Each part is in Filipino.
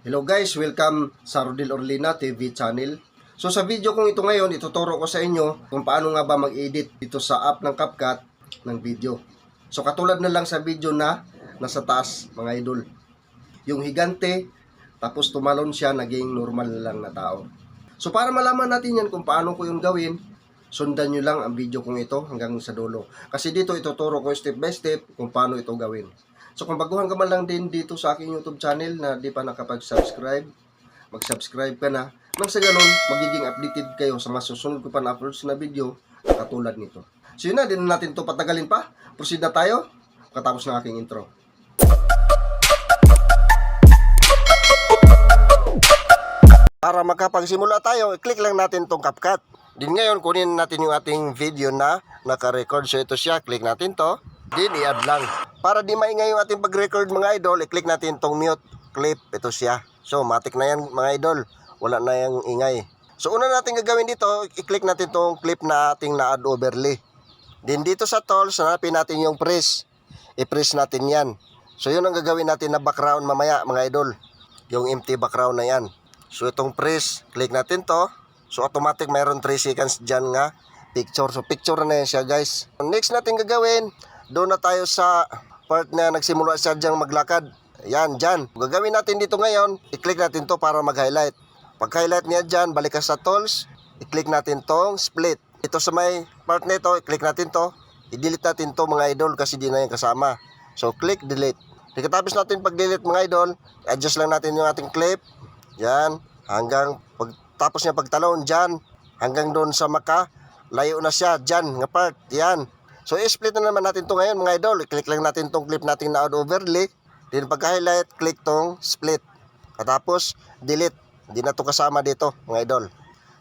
Hello guys, welcome sa Rodel Orlina TV channel. So sa video kong ito ngayon, ituturo ko sa inyo kung paano nga ba mag-edit dito sa app ng CapCut ng video. So katulad na lang sa video na nasa taas mga idol. Yung higante, tapos tumalon siya, naging normal na lang na tao. So para malaman natin yan kung paano ko yung gawin, sundan nyo lang ang video kong ito hanggang sa dulo. Kasi dito ituturo ko step by step kung paano ito gawin. So kung baguhan ka man lang din dito sa aking YouTube channel na di pa nakapag-subscribe, mag-subscribe ka na. Nang sa ganun, magiging updated kayo sa masusunod ko pa na uploads na video katulad nito. So yun na, din natin to patagalin pa. Proceed na tayo katapos ng aking intro. Para makapagsimula tayo, i-click lang natin tong CapCut. Din ngayon, kunin natin yung ating video na naka-record. So ito siya, click natin to. Din i-add lang. Para di maingay yung ating pag-record mga idol, i-click natin tong mute clip. Ito siya. So matik na yan mga idol. Wala na yung ingay. So una natin gagawin dito, i-click natin tong clip na ating na-add overlay. Din dito sa tools, hanapin natin yung press. I-press natin yan. So yun ang gagawin natin na background mamaya mga idol. Yung empty background na yan. So itong press, click natin to. So automatic mayroon 3 seconds dyan nga picture. So picture na yan siya guys. Next natin gagawin, doon na tayo sa part na nagsimula siya dyang maglakad. Yan, dyan. Gagawin natin dito ngayon, i-click natin to para mag-highlight. Pag-highlight niya dyan, balik ka sa tools, i-click natin tong split. Ito sa may part na ito, i-click natin to. I-delete natin to mga idol kasi di na yan kasama. So click, delete. Pagkatapos natin pag-delete mga idol, adjust lang natin yung ating clip. Yan, hanggang pagtapos niya pagtalon dyan, hanggang doon sa maka, layo na siya dyan nga part. Yan. So i-split na naman natin to ngayon mga idol. I-click lang natin tong clip natin na overlay. Then pagka-highlight, click tong split. Katapos, delete. Hindi na to kasama dito mga idol.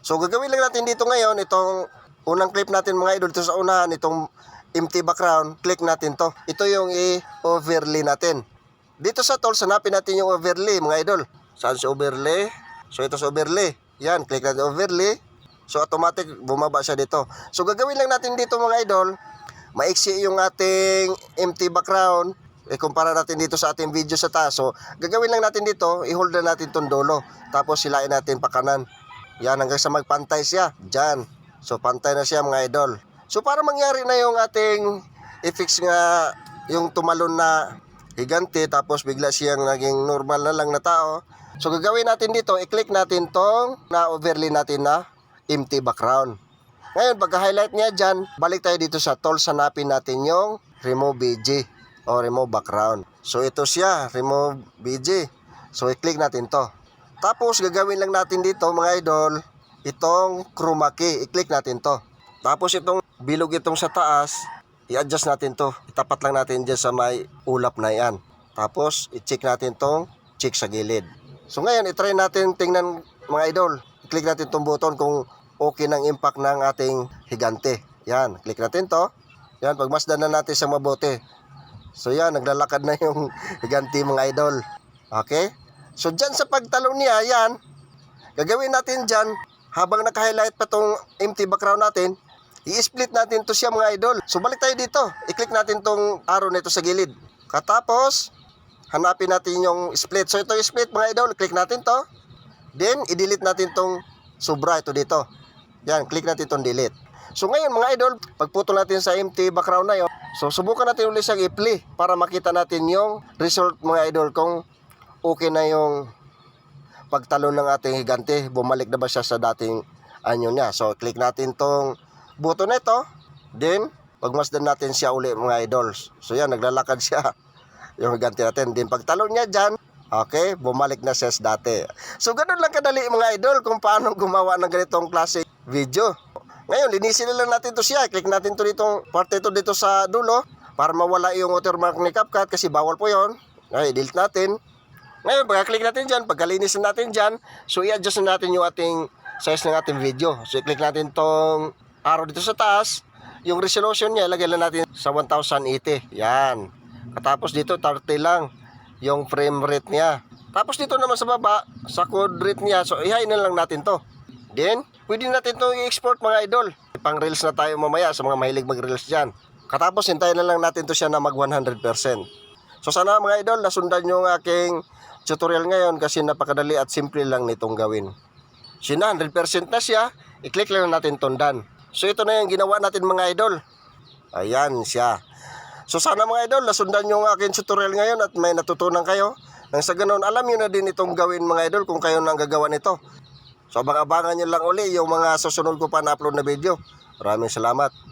So gagawin lang natin dito ngayon, itong unang clip natin mga idol, ito sa unahan, itong empty background, click natin to. Ito yung i-overlay natin. Dito sa tools, hanapin natin yung overlay mga idol. Saan si overlay? So ito sa overlay. Yan, click natin overlay. So automatic, bumaba siya dito. So gagawin lang natin dito mga idol, maiksi yung ating empty background. Kumpara natin dito sa ating video sa taas. So, gagawin lang natin dito, i-hold na natin itong dulo. Tapos, silain natin pa kanan. Yan, hanggang sa magpantay siya. Diyan. So, pantay na siya mga idol. So, para mangyari na yung ating i-fix nga yung tumalon na higante, tapos bigla siyang naging normal na lang na tao. So, gagawin natin dito, i-click natin tong na-overlay natin na empty background. Ngayon, pagka-highlight niya dyan, balik tayo dito sa tools, hanapin natin yung remove BG o remove background. So, ito siya, remove BG. So, i-click natin to. Tapos, gagawin lang natin dito, mga idol, itong chroma key. I-click natin to. Tapos, itong bilog itong sa taas, i-adjust natin to. Itapat lang natin dyan sa may ulap na yan. Tapos, i-check natin tong check sa gilid. So, ngayon, i-try natin tingnan, mga idol. I-click natin tong button kung okay ng impact ng ating higante. Yan, click natin to. Yan, pagmasdan na natin sa mabuti. So yan, naglalakad na yung higante mga idol. Okay? So dyan sa pagtalon niya, yan, gagawin natin dyan, habang naka-highlight pa tong empty background natin, i-split natin to siya mga idol. So balik tayo dito, i-click natin tong arrow nito sa gilid. Katapos, hanapin natin yung split. So ito yung split mga idol, click natin to. Then, i-delete natin tong sobra ito dito. Yan, click natin itong delete. So ngayon mga idol, pagputol natin sa empty background na yun, so subukan natin ulit siyang i-play para makita natin yung result mga idol kung okay na yung pagtalon ng ating higante. Bumalik na ba siya sa dating anyo niya. So click natin tong button na ito. Then, pagmasdan natin siya ulit mga idols. So yan, naglalakad siya yung higante natin. Then pagtalon niya dyan, okay, bumalik na siya sa dati. So ganun lang kadali mga idol kung paano gumawa ng ganitong klase video. Ngayon, linisin na lang natin to siya. Click natin to ditong parte ito dito sa dulo para mawala yung watermark ni CapCut kasi bawal po yon. Okay, delete natin. Ngayon, pagka-click natin dyan, pagkalinis natin dyan, so i-adjust na natin yung ating size ng ating video. So i-click natin tong arrow dito sa taas. Yung resolution niya, lagay lang natin sa 1080. Yan. Katapos dito, 30 lang yung frame rate niya. Tapos dito naman sa baba, sa code rate niya, so i-high na lang natin to. Then, pwede natin itong i-export mga idol. Pang reels na tayo mamaya sa mga mahilig mag-reels dyan. Katapos, hintayin na lang natin to siya na mag 100%. So sana mga idol, nasundan nyo ang aking tutorial ngayon kasi napakadali at simple lang nitong gawin. So na, 100% na siya, i-click lang natin itong done. So ito na yung ginawa natin mga idol. Ayan siya. So sana mga idol, nasundan nyo ang aking tutorial ngayon at may natutunan kayo. Nang sa ganun, alam nyo na din itong gawin mga idol kung kayo nang gagawa nito. So abang-abangan nyo lang uli yung mga susunod ko pa na upload na video. Maraming salamat.